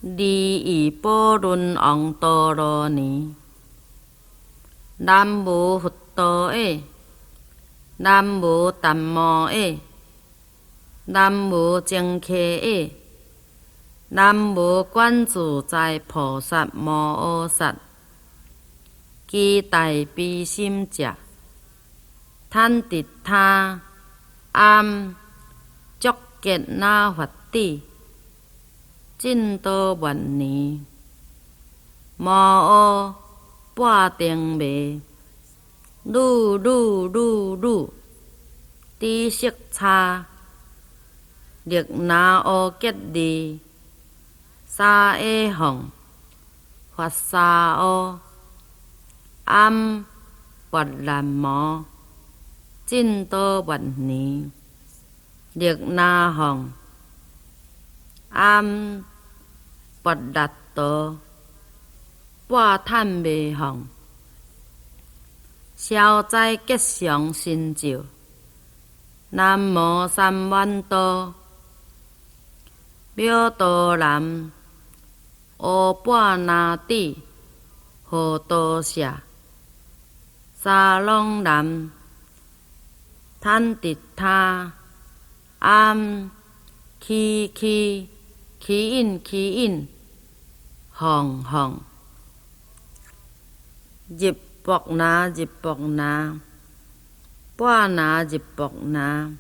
利益波轮王陀罗尼，南无佛陀耶，南无达摩耶，南无净伽耶，南无观自在菩萨摩诃萨，期待悲心者，贪迪他暗足结那佛地。净多万年，摩诃半定未，汝知色差，力那阿吉利，沙耶行，法沙阿，暗跋兰摩，净多万年，力那行。暗跋勒多，半探未行，消灾吉祥成就。南无三万多，妙多南，阿半那底，何多舍，沙龙南，贪迪他，暗起因，行，入薄那，半那入薄那，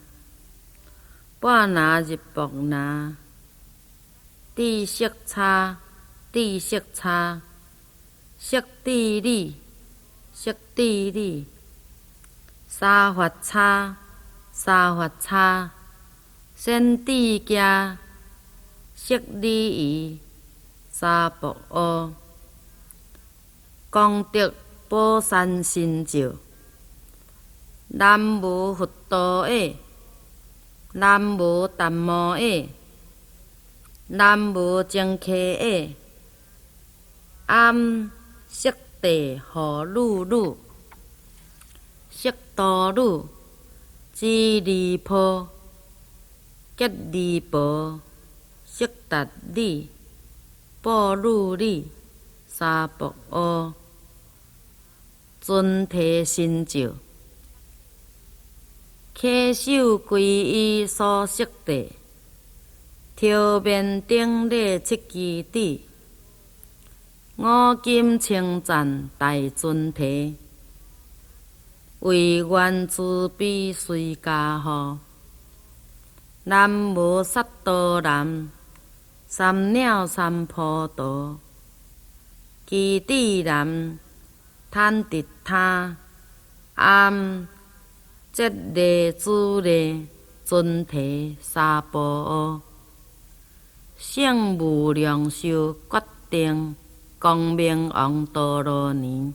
地色差，色地利，沙法差，先地家。色礼仪，沙婆阿，功德宝山成就。南无佛陀耶，南无达摩耶，南无净伽耶，暗色地何汝，色多汝，智利婆，吉利婆。色达利，波鲁利，沙婆阿，尊提成就，稽首皈依所色地，条面顶礼七支底，五金称赞大尊提，为愿慈悲随家护，南无萨多南。三鸟三菩提，基地南，贪迪他，暗节利主利，尊提沙婆阿，圣无量寿决定，光明王陀罗尼，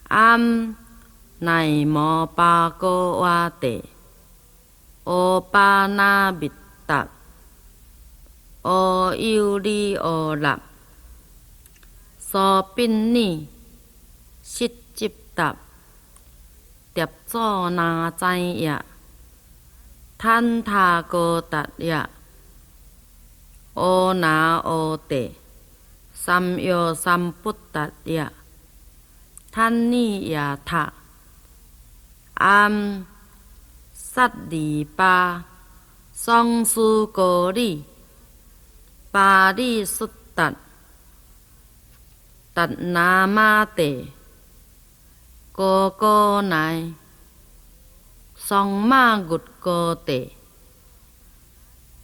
暗乃摩巴哥瓦地，阿巴那密达。阿尤利阿那，娑宾尼，悉集达，迭佐那哉呀，坦他哥达呀，阿那阿地，三约三不达呀，坦尼呀他，暗萨利巴，桑苏哥利。巴利苏达，达那玛地，哥乃，桑玛古哥地，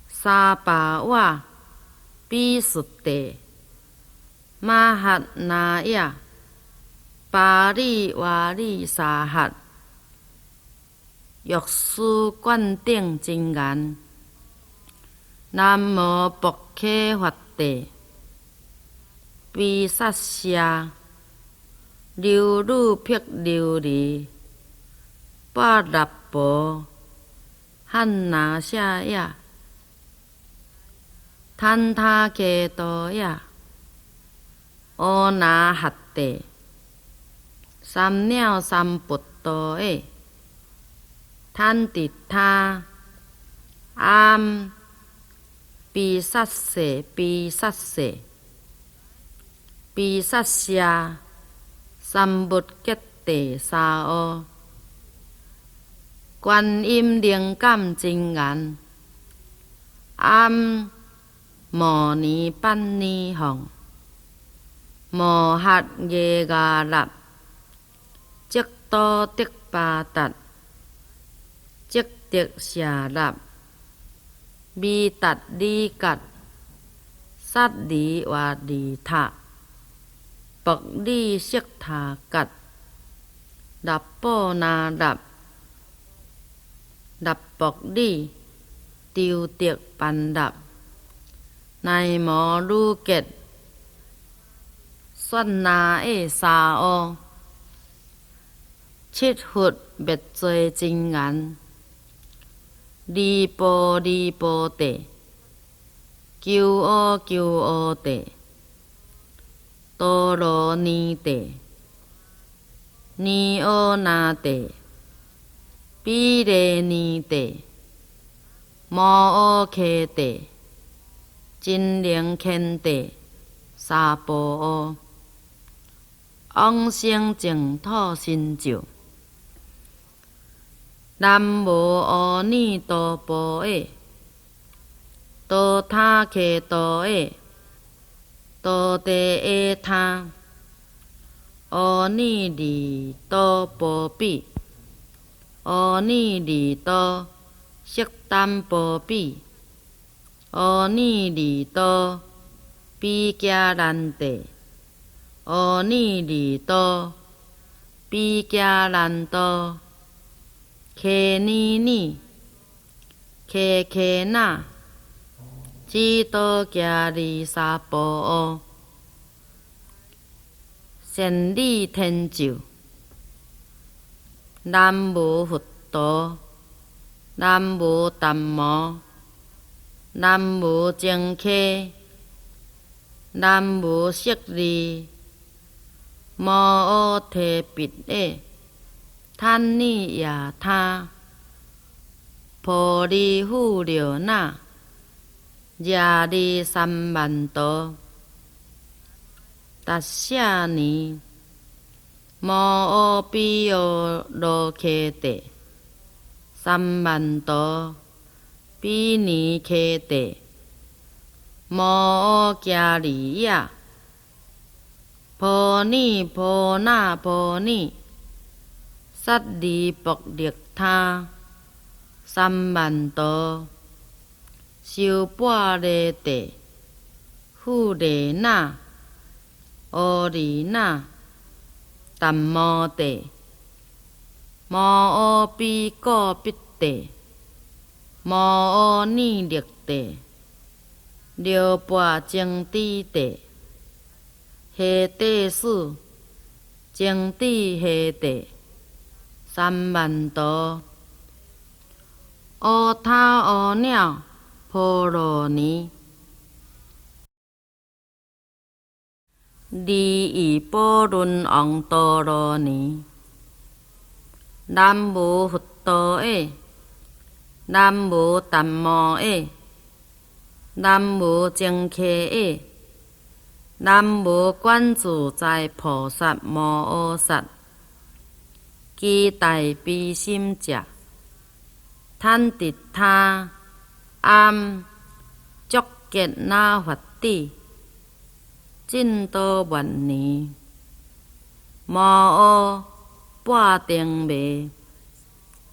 沙巴瓦，比苏地，玛哈那呀，巴利瓦利沙哈，药师灌顶真言。南无薄伽伐帝，毗萨舍，流鲁辟琉璃，巴勒婆，汉那夏呀，坦他伽多呀，阿那哈帝，三鸟三菩提耶，坦迪他，暗比萨舍，比萨舍，比萨舍，三物结地沙乌，观音灵感真严，暗摩尼班尼吽，摩诃耶伽纳，即多得巴达，即得舍纳。弥达利格，萨利瓦利塔，薄利色塔格，达波那达，达薄利，丢得班达，奈摩鲁杰，酸那诶沙ô，七佛灭罪真言。利波地，救阿地，多罗尼地，尼欧那地，比雷尼地，摩诃迦地，真灵乾地，沙婆阿，往生净土成就。南无阿弥陀佛诶，多他克多诶，多地诶他，阿弥利多波比，阿弥利多悉耽波比，阿弥利多比迦兰地，阿弥利多比迦兰多。克尼尼，克那，只多迦利沙婆诃，善利天就。南无佛陀，南无达摩，南无净客，南无舍利，摩诃提毗耶。贪尼亚他，婆利富留那，亚利三万多，达舍尼，摩诃毗欧罗揭谛，三万多，毗尼揭谛，摩诃迦利亚，婆尼婆那婆尼。萨利薄利他，三万多，修般若地，富利那，阿利那，达摩地，摩诃毗果毗地，摩诃尼力地，六波净智地，下地数，净智下地。三万多，阿他阿鸟婆罗尼，利益波伦王多罗尼。南无佛陀诶，南无达摩诶，南无净客诶，南无观自在菩萨摩诃萨。其大悲心者，贪敌他暗足结那佛地，尽多万年，摩诃半定灭，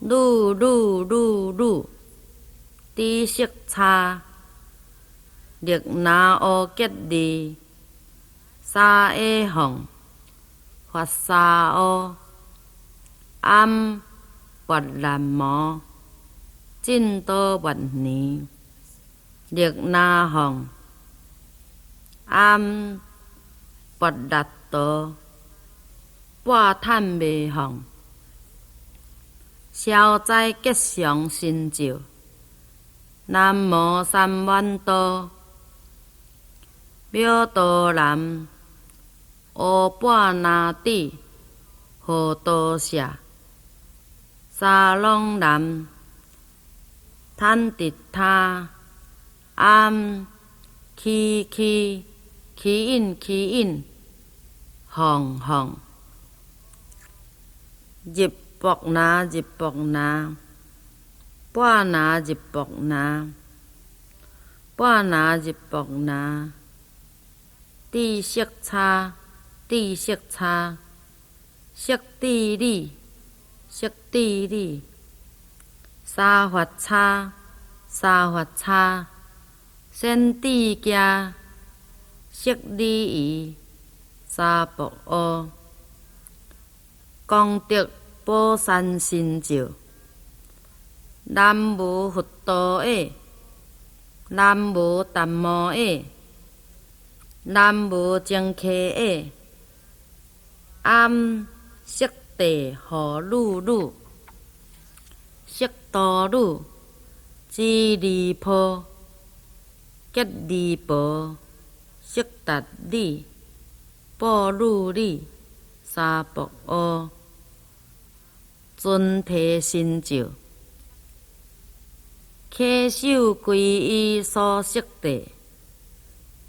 汝，知识差，力那阿吉利，沙耶吽，法沙ô。暗跋兰摩，尽多万年，力那吽，暗跋达多，半探灭吽，消灾吉祥成就。南无三万多，妙多南，阿般那帝，何多舍。沙龙南，贪敌他，暗起起起引起引，放放。入薄那入薄那，半那入薄那，半那入薄那。地色差，地色差，色地理，色地理。沙发差，沙发差，先地家，色礼仪，沙博乌。功德宝山神咒，南无佛陀诶，南无达摩诶，南无净伽诶，唵色地护噜噜，色多噜，智利波，吉利波，色达利，波噜利，沙博乌。尊提神咒，稽首皈依所摄地，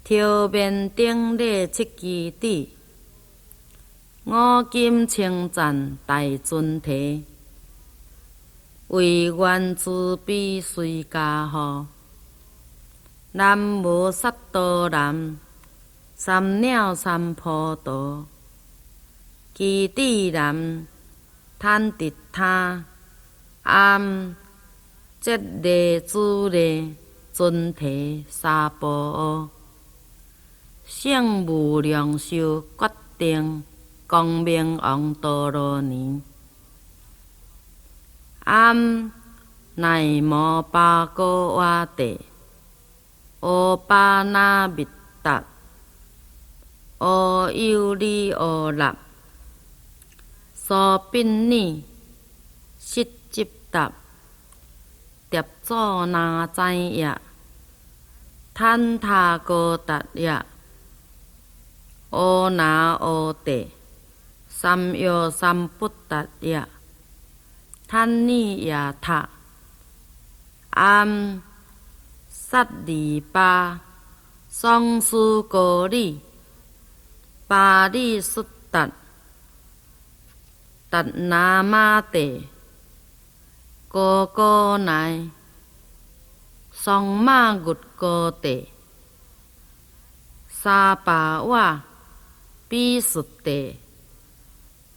条面顶礼七支底，五金称赞大尊提，为愿慈悲随家护。南无萨多南，三鸟三菩提，基地南。贪迪他，唵即利主利尊提沙婆诃，圣无量寿决定光明王陀罗尼，唵乃摩巴哥瓦帝，欧巴那密达，欧尤利欧纳。娑宾尼，悉集达，碟祖那哉呀，坦他哥达呀，欧那欧帝，三ယော三不达呀，坦尼呀他，唵萨利巴，桑苏哥利，巴利苏达。达那玛帝，哥哥乃，桑玛月哥帝，沙巴瓦，比苏帝，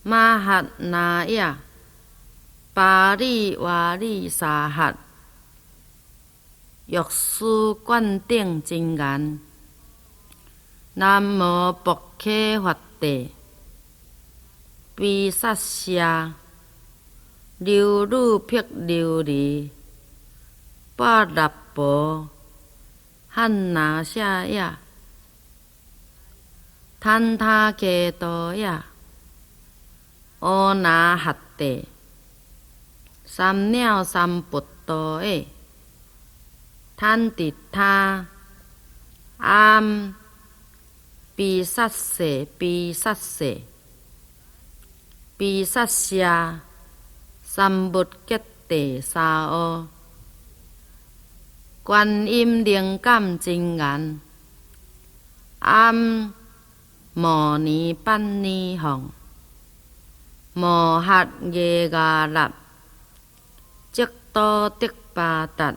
玛哈那呀，巴利瓦利沙哈，药师灌顶真言，南无薄伽佛帝。毗萨舍，流鲁辟琉璃，巴拉婆，汉那夏呀，坦他伽多呀，欧那哈帝，三鸟三不多诶，坦迪他，唵毗萨舍毗萨舍。毗萨舍，三木吉地沙ô，观音灵感真言，唵摩尼班尼吽，摩诃耶伽纳，即多得巴达，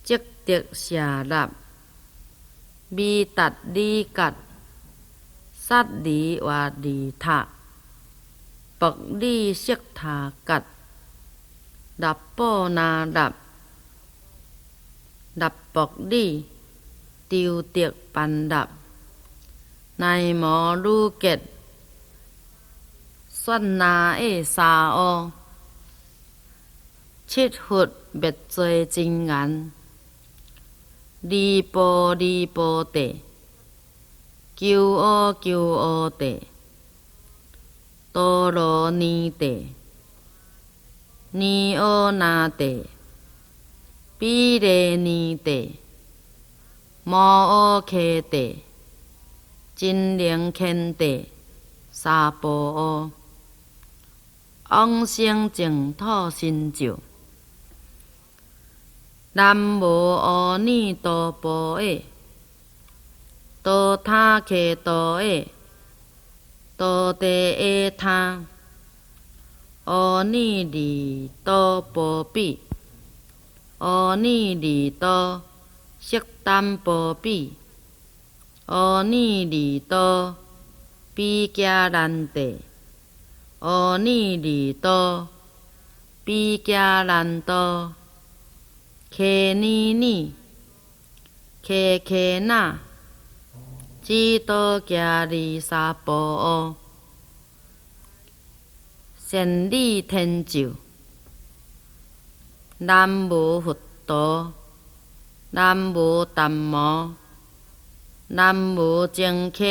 即得舍纳，弥达利格，萨利瓦利塔。薄利色他格，纳波那纳，纳薄利，丢德班纳，乃摩鲁杰，算那诶沙ô，七佛灭罪真言，利波地，救ô地。多罗尼帝，尼欧那帝，毗雷尼帝，摩诃伽帝，真灵乾帝，沙婆诃，往生净土神咒，南无阿弥陀佛诶，多他克多诶，多地诶他，阿弥利多波比，阿弥利多悉达波比，阿弥利多比迦兰帝，阿弥利多比迦兰多。克尼尼，克克那，只多迦利沙波诃，善利天咒。南无佛陀，南无达摩，南无净客，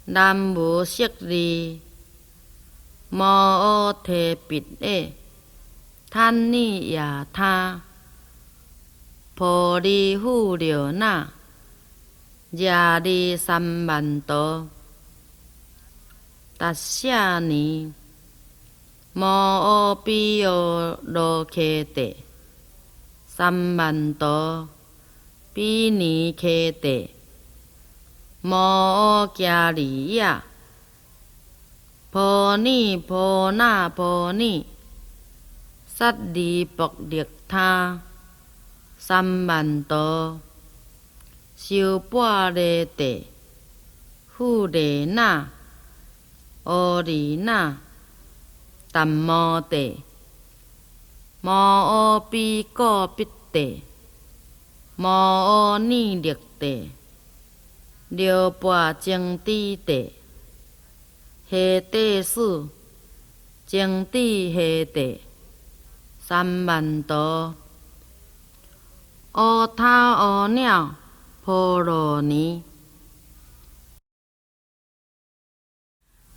南无舍利，摩诃提跋耶。贪尼亚他，婆利富留那，迦利三万多，达舍尼，摩诃毗哟罗伽帝，三万多，毗尼伽帝，摩诃迦利亚，婆尼婆那婆尼。萨利薄利他，三万多，修般若帝，富利那，阿利那，达摩帝，摩诃毗果毗帝，摩诃尼勒帝，六波净智帝，下帝释，净智下帝。三万多，阿他阿鸟婆罗尼，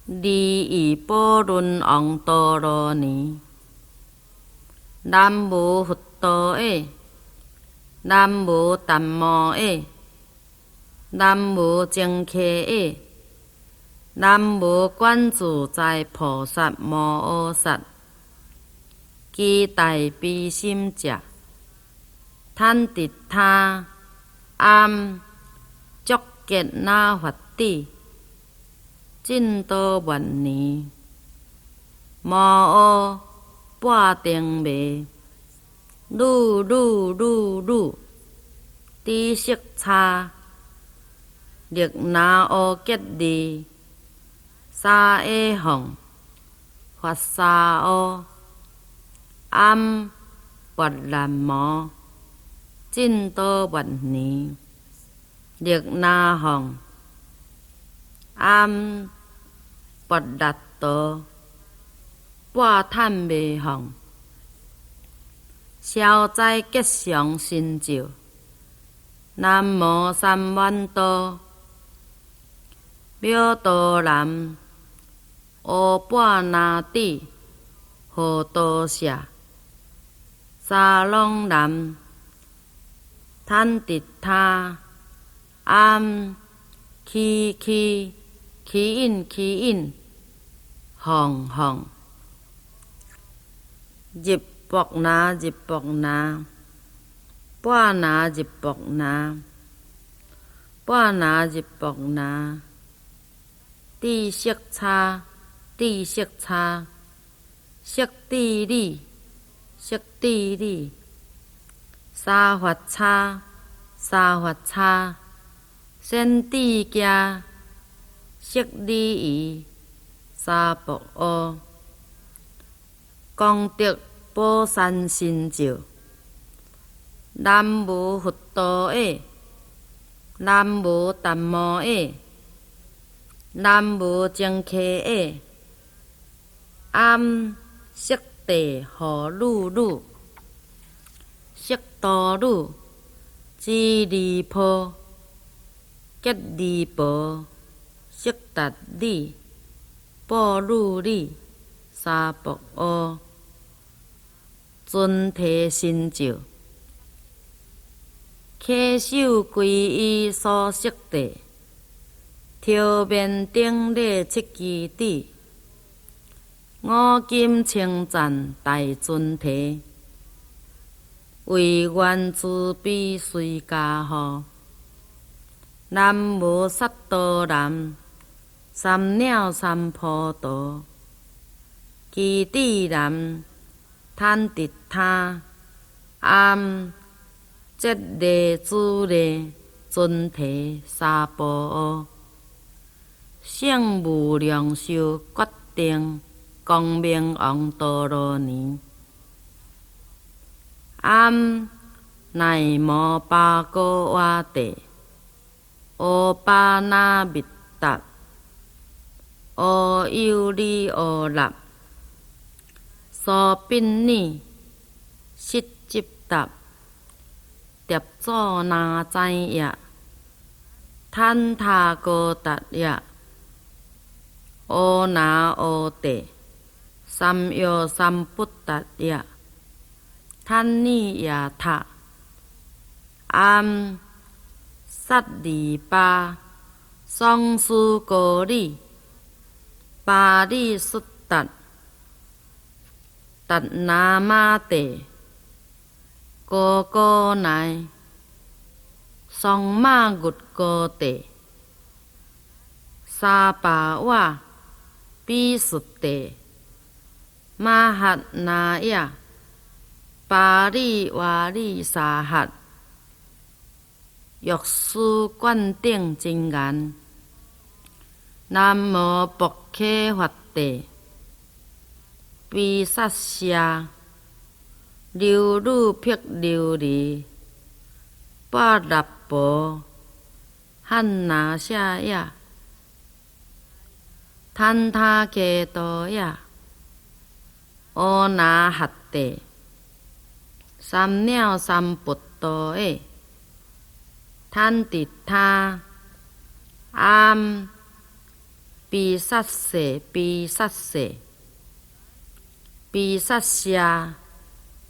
利益波伦王多罗尼。南无佛陀诶，南无达摩诶，南无净客诶，南无观自在菩萨摩诃萨。其大悲心者，贪敌他暗足结那佛地，尽多万年，摩诃半定灭，汝知识差，力那阿吉利，沙耶行，法沙阿。暗跋兰摩，尽多万年，力那行，暗跋达多，半探未行，消灾吉祥成就。南无三万多，妙多南，阿般那帝，何多舍。沙龙南，贪敌他，暗起因，行，入薄那，般那入薄那，地色差，色地利。色地利，沙法差，先地家，色利益，沙薄阿，功德宝山成就。南无佛陀诶，南无达摩诶，南无净客诶，暗色地何汝，色多汝，智利婆，吉利婆，色达利，波汝利，沙薄阿，尊提成就。稽首皈依所摄地，头面顶礼七支地。五金称赞大尊提，为愿慈悲随家护。南无萨多南，三鸟三菩提，基地南，坦迪他，唵，揭谛主礼，尊提沙婆诃。圣无量寿决定，光明王陀罗尼。唵，南无巴歌瓦帝，欧巴那密达，ô yêu ly ô lạp, so bin ni, xích chip tạp, tiệp cho na chay ya, than tha cô tạt ya, ô na ô tệ, sam yo sam put tạt ya, than ni ya tha, am, sát đi ba, song su cô đi, ba đi xuất tật, tật na ma tệ, cô này, song ma gụt cô tệ, sa pa wa, bi xuất tệ, ma hạt na ya, ba đi wa đi sa hạt, dục sư quan tiếng chính ngàn. Nam mô Bổn Khê Phật Tề, Vi Sát Xa, Liu Lu Phiết Liu Lý, Ba Đạp Bồ, Han Na Xa Ya, Than Tha Kê Tô Ya, Ô Na Hạt Tề, Sam Nèo Sam Bụt Tô Ê, Than Tịt Tha, Am, Bi sát sệ, bi sát sệ, bi sát xa,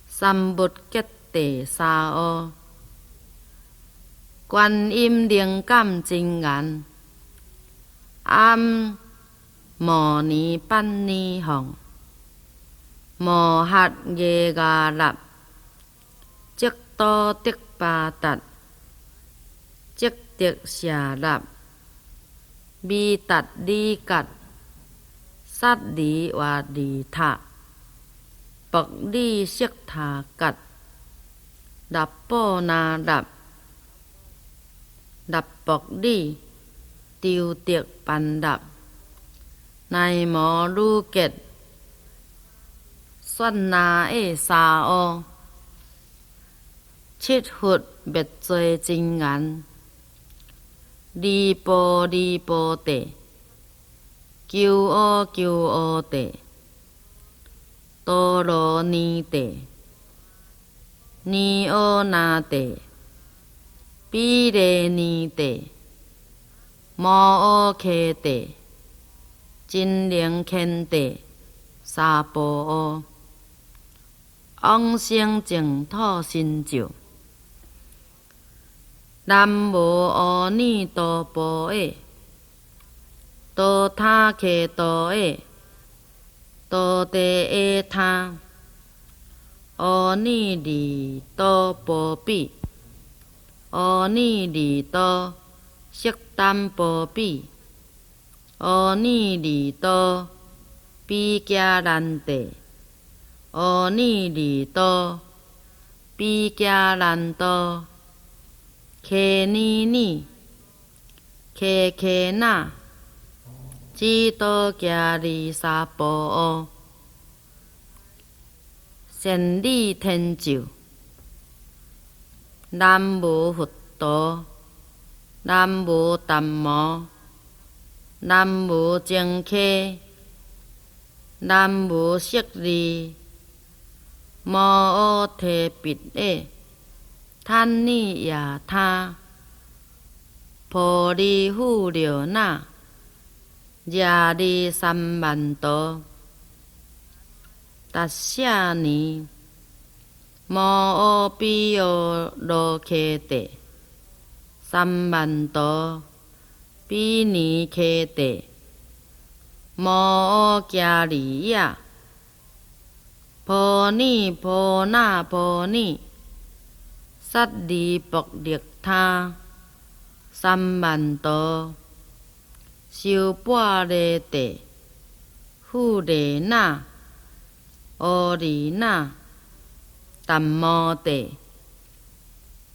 sam bút kết tệ sa ô. Quan im điện cảm chính ngàn, am mò ni pan ni hồng, mò hạt ghê gà lạp, chiếc to tiếc ba tật, chiếc tiếc xà lạp, bi tật đi cật, sát đi và đi thạ, bậc đi siết thả cật, đập bô na đập, đập bậc đi, tiêu tiệc bàn đập, này mò lu kết, xuân na ê sa ô, chít hụt bệt chơi chính ngắn, đi bô tệ, kiêu ô tệ, tô lô ni tệ, ni ô na tệ, bi đề ni tệ, mô ô khê tệ, chính liên khen tệ, sa bồ ô, ông sinh净土心咒。Nam mô A Ni Tho Bồ Ê, Tô Tha Khê Tô Ê, Tô Tê Ê Tha, A Ni Đi Tô Bồ Bì, A Ni Đi Tô Siết Tam Bồ Bì, A Ni Đi Tô Bi Gia Lan Tê, A Ni Đi Tô Bi Gia Lan Tô, khê ni ni, khê na, chi tô gia ri sa bồ ô, sen li thiên diệu, nam mô Phật tổ, nam mô Tam mô, nam mô Chứng Khê, nam mô Siết Ri, mô ô thê bịt ê, than ni ya tha, phô đi hu liều na, ya đi sam bàn tô, tát xa ni, mô ô bi ô đô khê tệ, sam bàn tô, bi ni khê tệ, mô ô kya lý ya, phô na phô ni, sát đi bọc điệt tha,三万多，修半个地，富个那，乌里那，淡毛地，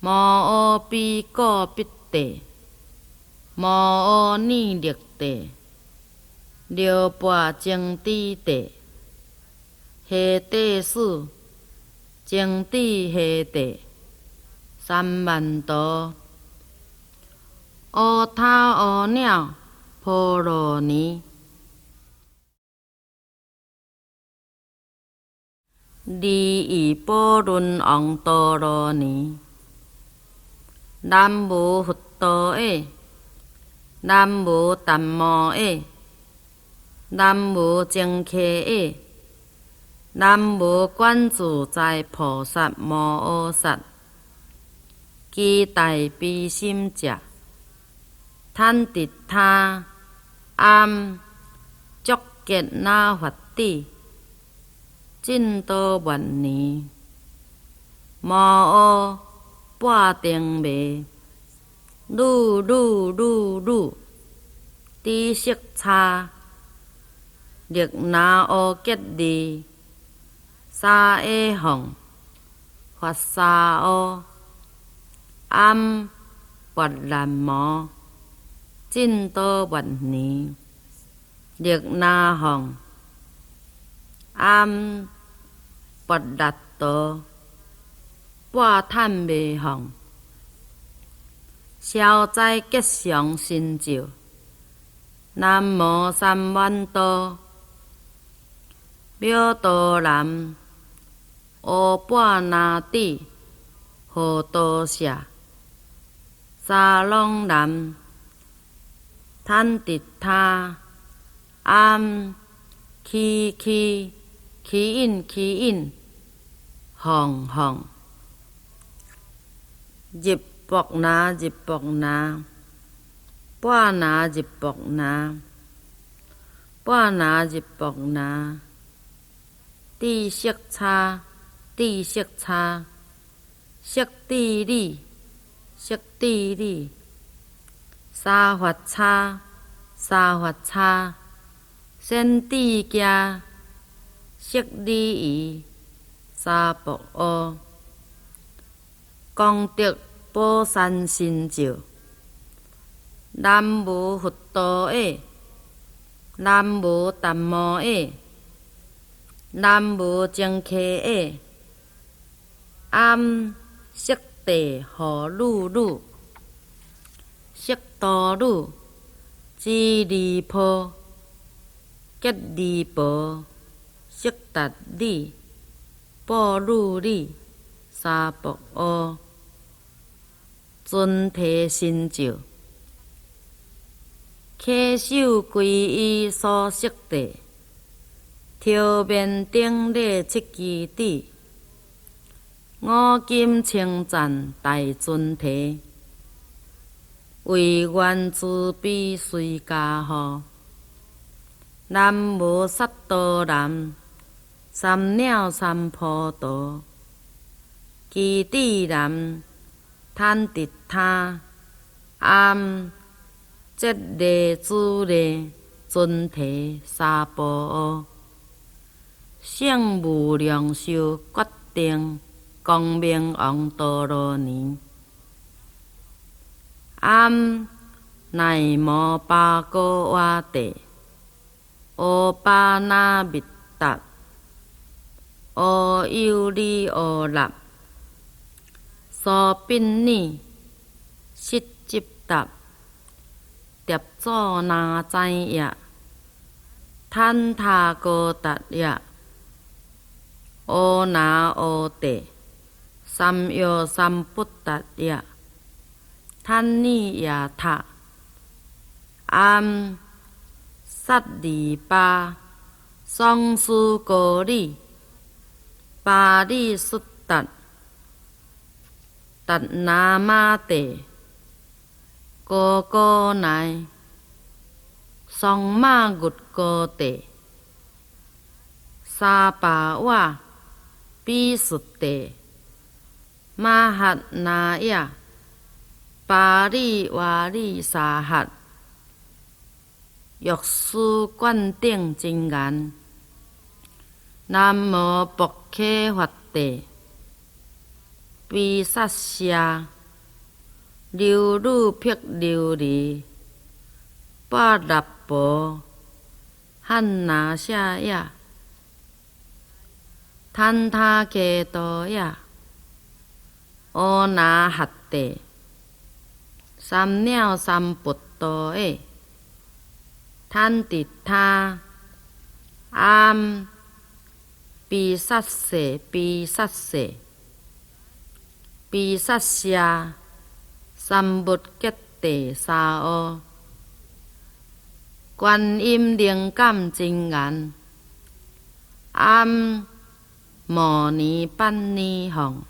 毛乌比个必地，毛乌泥绿地，六半精地地，下地数，精地下地，三万多。乌头乌鸟，婆罗尼。利益波伦王多罗尼。南无佛陀耶，南无达摩耶，南无净伽耶，南无观自在菩萨摩诃萨。其大悲心者。贪迪他暗足结那佛地，净多万年，摩诃半定未，噜噜噜噜，知色差，力那阿吉利，沙耶行，法沙阿，暗跋兰摩。净多万年，力那行，暗跋达多，半探未行，消灾吉祥成就。南无三万多，妙多南，乌半那底，何多舍，沙龙南。贪迪他暗起因，行，入薄那，半那入薄那，地色差，色地利。沙法差，先地家，色礼仪，沙婆阿，功德宝山成就。南无佛陀耶，南无达摩耶，南无净伽耶，暗色地何噜噜。色多鲁，智利婆，吉利婆，色达利，波鲁利，沙婆阿，尊提成就，稽首皈依所色地，条面顶礼七支底，五金称赞大尊提。为愿慈悲随家护，南无萨多南，三鸟三菩提，其地南，贪迪他，暗节利主利，尊提沙婆阿，圣无量寿决定，光明王多罗尼。暗乃摩巴哥瓦地，欧巴那密达，欧尤利欧纳，苏宾尼，悉吉达，叠佐那在呀，坦塔哥达呀，欧那欧地，三ယော三不达呀。贪尼亚塔，暗萨利巴，桑苏哥利，巴利苏达，达那玛地，哥乃，桑玛古哥地，沙巴瓦，比苏地，玛哈那耶，巴利瓦利沙哈，药师灌顶真言，南无薄伽伐帝，毗萨舍，流鲁毗琉璃，巴拉婆，汉那舍耶，坦他伽多耶，阿那哈帝，三鸟三不多诶，坦迪他，暗，毗萨舍，毗萨舍，毗萨舍，三不吉地沙ô，观音灵感真言，暗，摩尼班尼吽，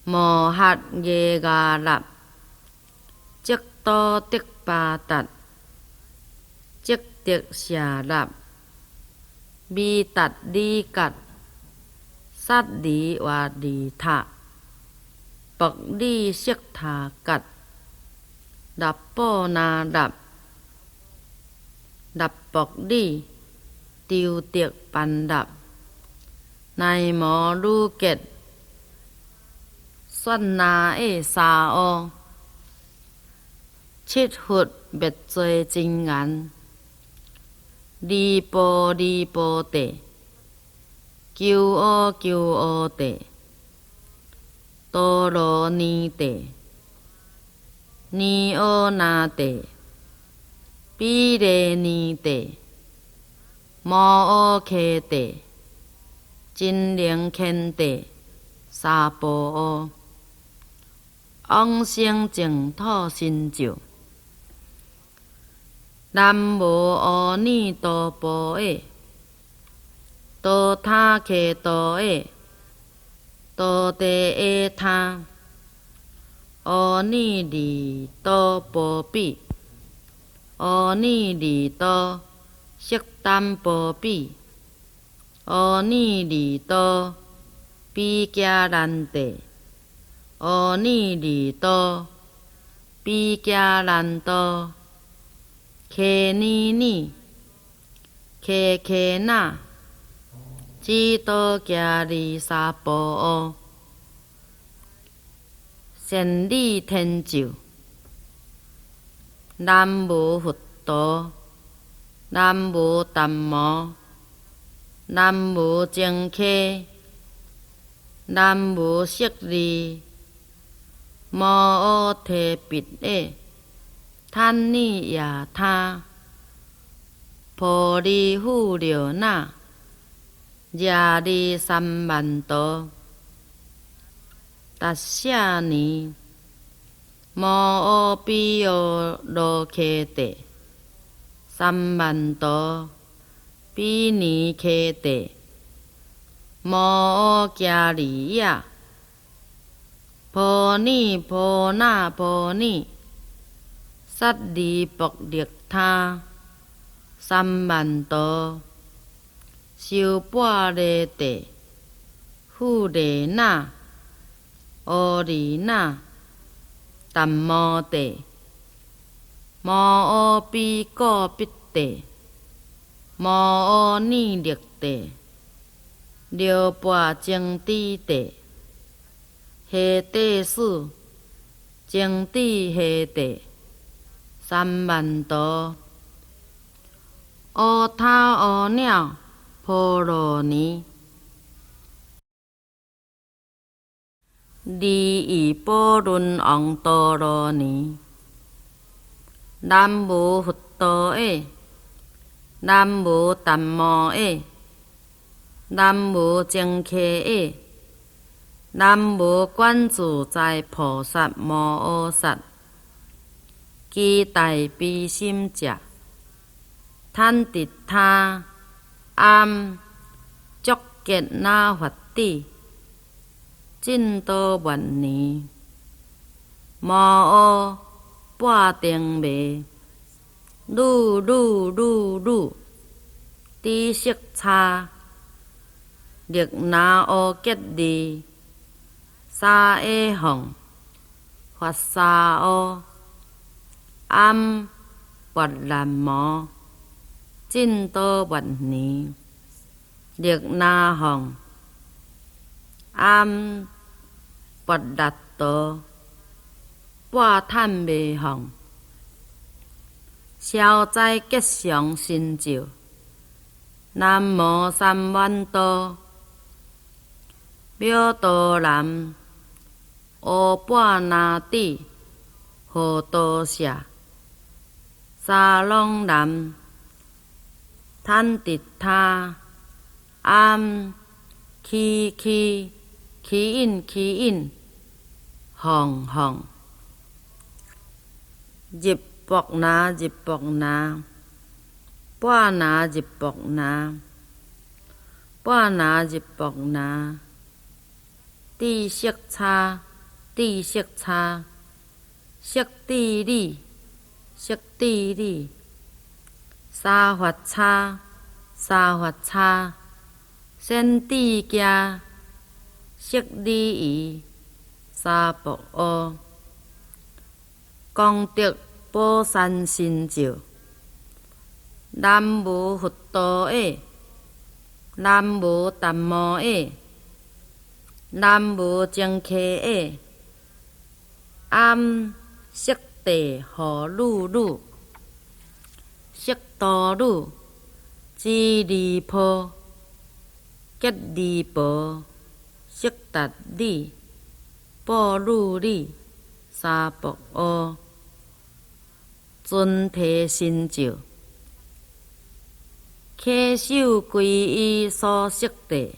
摩诃耶伽那，即多迪巴达，即迪舍那，弥达利格，萨利瓦利塔，薄利色塔格，达波那达，达薄利，丢迪班达，奈摩鲁杰，算那诶沙ô，七佛灭罪真言，利波地，救阿地，多罗尼地，尼欧那地，毗勒尼地，摩诃伽地，真灵乾地，沙婆诃，往生净土成就。南无阿弥陀佛诶，多他伽多诶，多地诶他，阿弥利多波比，阿弥利多悉耽波比，阿弥利多毗迦兰地，阿弥利多毗迦兰多，伽尼尼，伽那，智多伽利沙婆诃，善利天就。南无佛陀，南无达摩，南无净ఖ，南无舍利，摩诃提跋耶，贪尼亚他，婆利富留那，耶利三万多，达舍尼，摩诃毗尤罗伽帝，三万多，毗尼伽帝，摩诃迦利耶，婆尼婆那婆尼，萨利薄利他，三万多，修般勒地，富勒那，阿利那，达摩地，摩诃毗果毗地，摩诃尼力地，六波净智地，下地数，净智下地，三万多，乌头乌鸟，婆罗尼，利益波伦王多罗尼，南无佛陀诶，南无达摩诶，南无净ఖ诶，南无观自在菩萨摩诃萨，其大悲心者，坦滌他，暗，足吉那佛တိ，净多万年，摩诃半定灭，噜，知识差，力那阿吉利，沙A hồng Phật sa ô âm Phật làm mô Chinh tô Phật ni Liệt na hồng âm Phật đạt tô Ba thanh bì hồng消灾吉祥成就，南无三万多妙多南，乌巴那底，何多舍，沙龙南，坦迪他，暗，起因，红红，入博那，巴那入博那，地色差，色地理，沙法差，先地家，色礼仪，沙博阿，功德宝山成就，南无佛陀耶，南无达摩耶，南无净伽耶，暗色地何噜，色多噜，智利婆，吉利婆，色达利，波噜利，沙博阿。尊提成就，稽首皈依所摄地，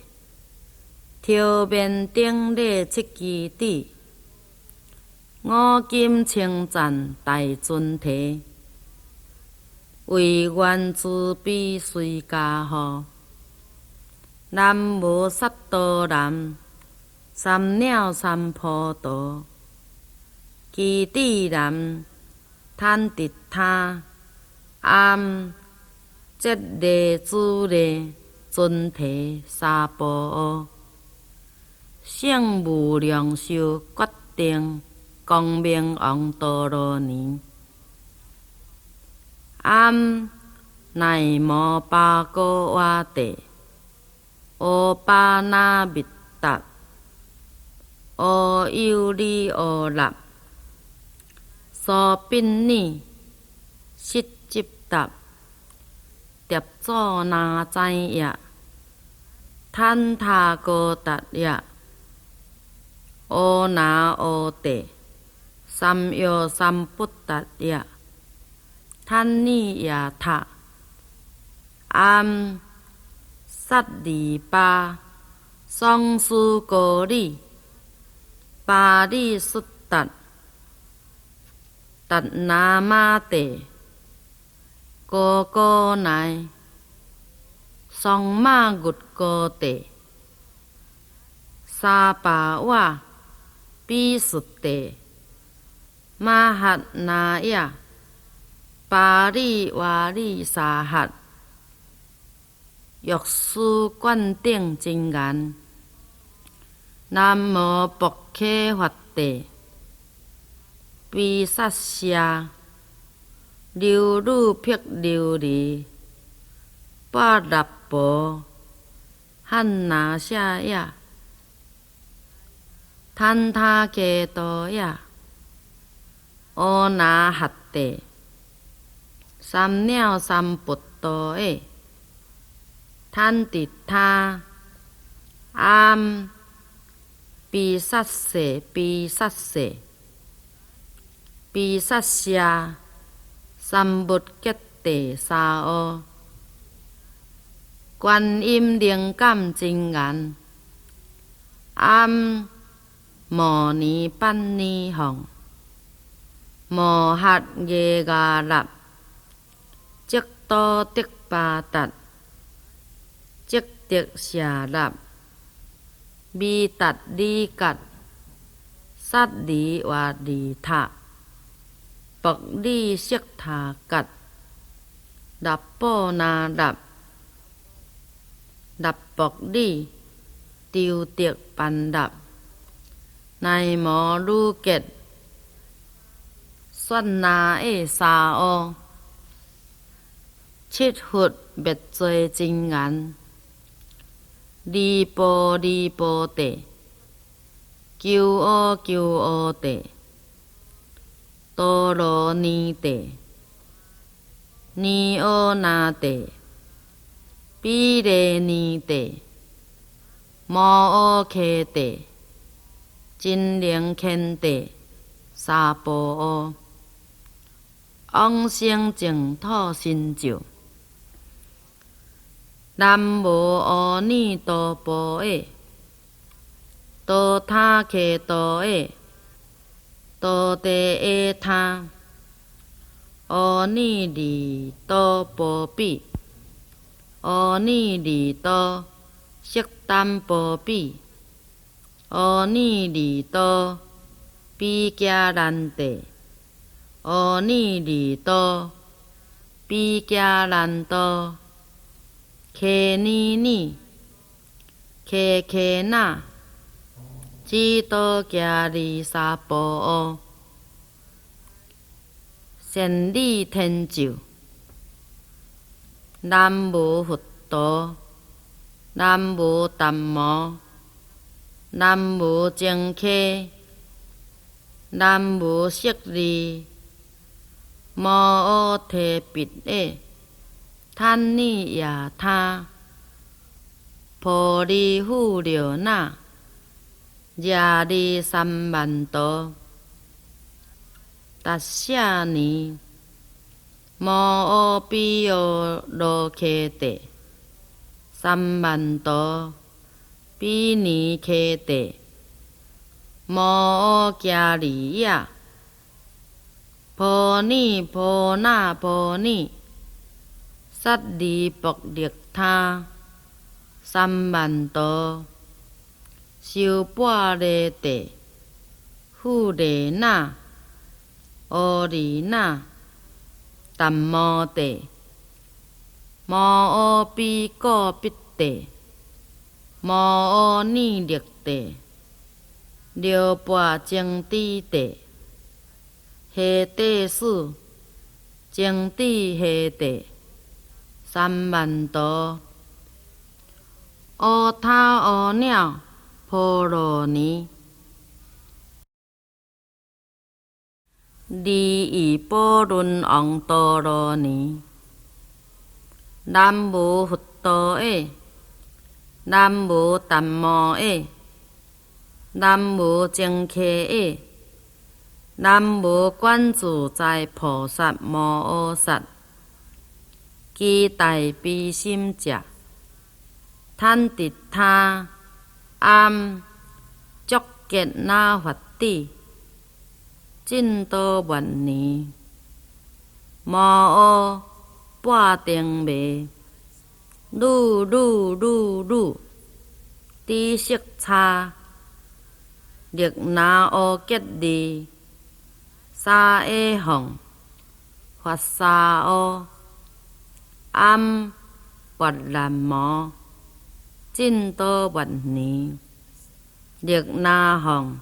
条面顶礼七支底，五金称赞大尊提，为愿慈悲随家护，南无萨多南，三鸟三菩提，基地南。坦迪他暗节利主利尊提沙波阿圣无量寿决定光明王多罗尼暗乃摩巴哥瓦地欧巴那密达欧尤利欧纳所宾尼，悉集达，叠佐那在呀，坦他哥达呀，欧那欧地，三约三不达呀，坦尼呀他，暗萨利巴，桑苏哥利，巴利苏达。达那玛地，哥乃，桑玛古哥地，沙巴瓦，比苏地，玛哈那呀，巴利瓦利沙哈，药师灌顶真言，南无薄伽佛地。毗萨舍，流鲁辟琉璃，巴达婆，汉那夏呀，坦他伽多呀，欧那哈地，三鸟三菩多耶，坦迪他，暗，毗萨舍，毗萨舍，三木吉地沙ô，观音灵感真言，暗摩尼班尼吽，摩诃耶嘎勒，即多的巴达，即的舍勒，弥达利格，萨利瓦利塔。薄利色他吉，达波那达，达薄利，丢迪班达，乃无女结，雪那的沙乌，七佛灭罪真言，离波离波地，求阿求阿地，多罗尼地，尼阿那地，比勒尼地，摩诃迦地，真灵天地，沙婆阿，往生净土成就。南无阿弥陀佛诶，多他克多诶，多地诶他，阿弥利多波比，阿弥利多悉耽波比，阿弥利多比迦兰地，阿弥利多比迦兰多。克尼尼，克克那，只多迦利沙婆诃，善利天就。南无佛陀，南无达摩，南无净ఖ，南无舍利，摩诃提跋耶。贪尼亚他，婆利富流那，亚利三万多，达舍尼，摩诃毗欧罗揭谛，三万多，毗尼揭谛，摩诃迦利亚，婆尼婆那婆尼。萨利薄利他，三万多，修般若地，富利那，阿利那，达摩地，摩诃毗果毗地，摩诃尼力地，六波净智地，下地数，净智下地。三万多，阿他阿鸟婆罗尼，利益波伦王多罗尼。南无佛陀诶，南无达摩诶，南无净ఖ诶，南无观自在菩萨摩诃萨。其大悲心者，贪敌他暗足结那佛地，尽多万年，摩诃半定未，汝知识差，力那阿吉利，沙埃哄，法沙阿。暗跋兰摩，尽多万年，力那行，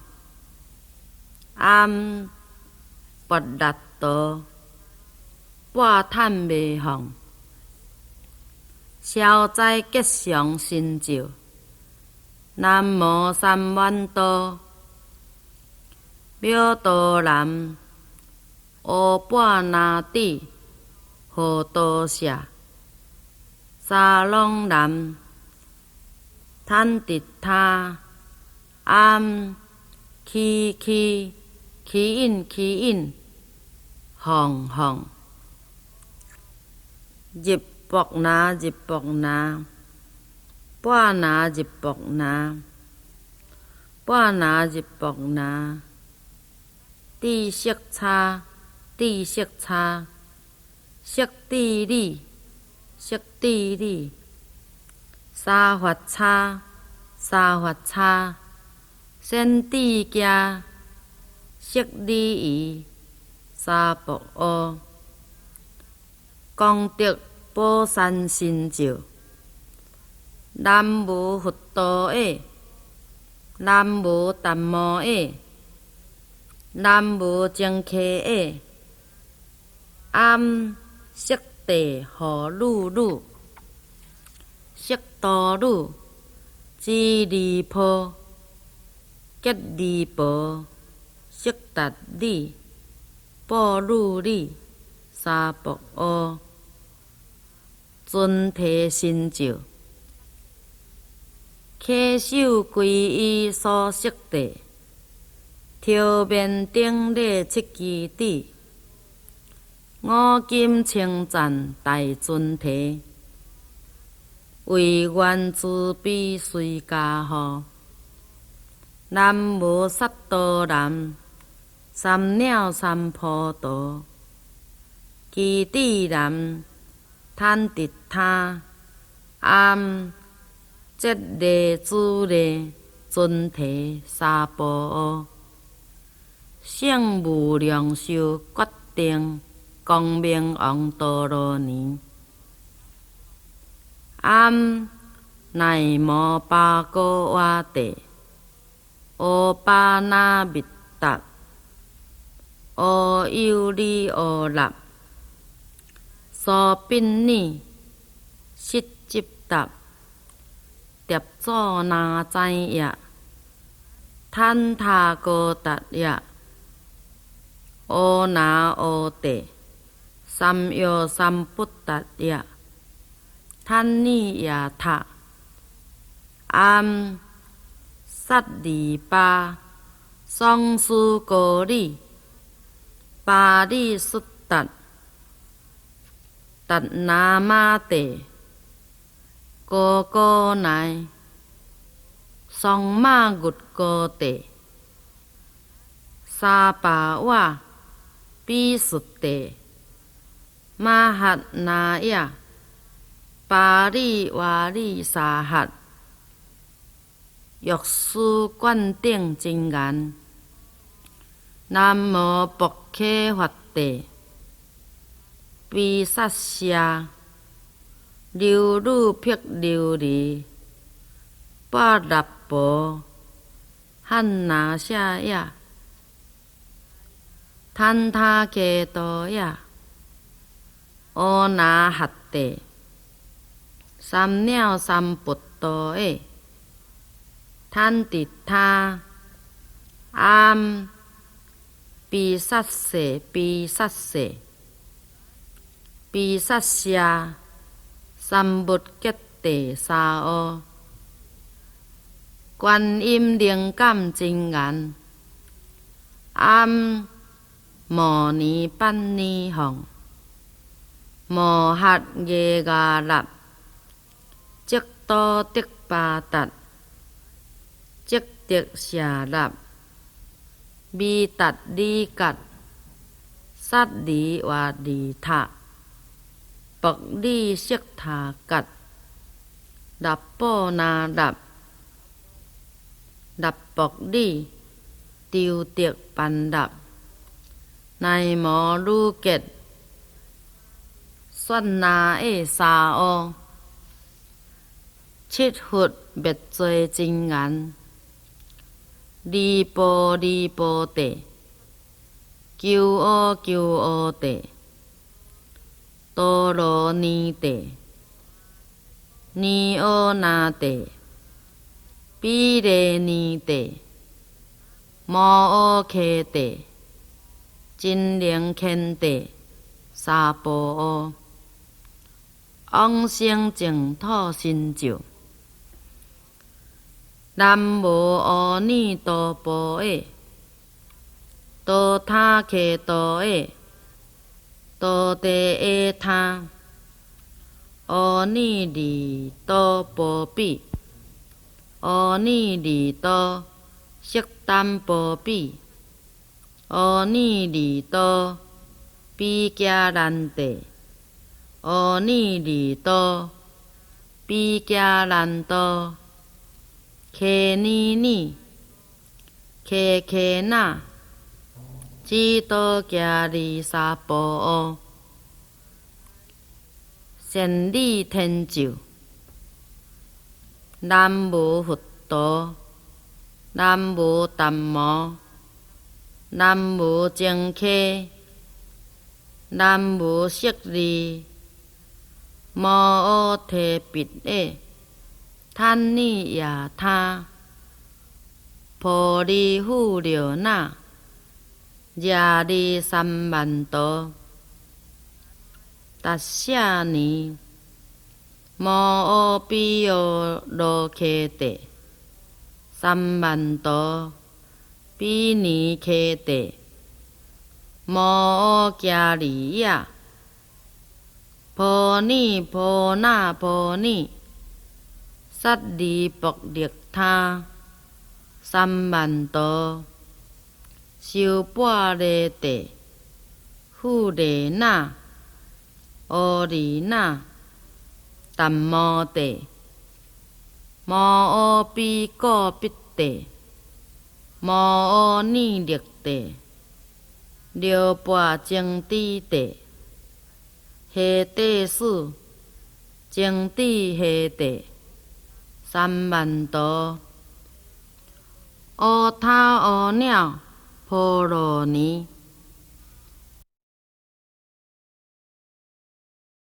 暗跋达多，半探未行，消灾吉祥成就。南无三万多，妙多南，阿般那帝，何多舍。沙龙南，贪敌他，暗起因，行，入薄那，般那入薄那，地色差，色地利。沙法差，先地家，色利益，沙婆阿，功德宝山成就。南无佛陀诶，南无达摩耶，南无净伽耶，唵悉地护噜噜，悉多噜，支离婆，揭离婆，悉达利，波鲁利，沙婆阿，尊提成就。稽首皈依所摄地，调面顶礼七支底，五金称赞大尊提，为愿慈悲随家护。南无萨多南，三鸟三菩提，基地南，贪迪他，唵。即利主利尊提沙婆阿，圣无量寿决定光明王陀罗尼，唵乃摩巴哥瓦帝，欧巴那密达，欧尤利欧纳，苏宾尼，悉吉达。碟祖那哉呀，坦他哥达呀，欧那欧帝，三ယော三不达呀，坦尼呀他，唵萨利巴，桑苏哥利，巴利苏达，达那玛帝。哥哥乃桑玛月哥地，沙巴瓦比苏地，玛哈那呀，巴利瓦利沙哈，药师灌顶真言，南无薄伽伐帝，毗萨舍。流鲁辟琉璃，巴拉婆，汉那夏呀，坦他伽多呀，欧那哈帝，三鸟三菩多耶，坦迪他，唵，毗萨舍毗萨舍，毗萨舍。三木揭地沙阿，观音灵感真言，唵摩尼班尼吽，摩诃耶伽纳，即多得巴达，即得舍纳，弥达利格，萨利瓦利塔。薄利色他格，纳波那纳，纳薄利，丢得班纳，乃摩鲁杰，算那耶沙ô，七佛灭罪真言，利波地，救阿地。多罗尼地，尼欧那地，毗雷尼地，摩诃伽地，真灵乾地，沙婆阿，往生净土成就。南无阿弥陀佛耶，多他伽多耶。多地耶他，阿弥利多波比，阿弥利多悉耽波比，阿弥利多比迦兰地，阿弥利多比迦兰多，伽尼尼，伽那。智多伽利沙婆阿，善利天就，南无佛陀，南无淡摩，南无净客，南无色利，摩诃提跋耶，贪尼亚他，婆利富流那，耶利三万多，达舍尼，摩诃毗ယော罗伽帝，三万多，毗尼伽帝，摩诃迦利耶，婆尼婆那婆尼，萨利薄力他，三万多，修般若帝，富丽那，阿利那，淡摩帝，摩诃毗果毗帝，摩诃尼力帝，六波净智帝，下帝使，净智下帝，三万多，阿他阿鸟婆罗尼，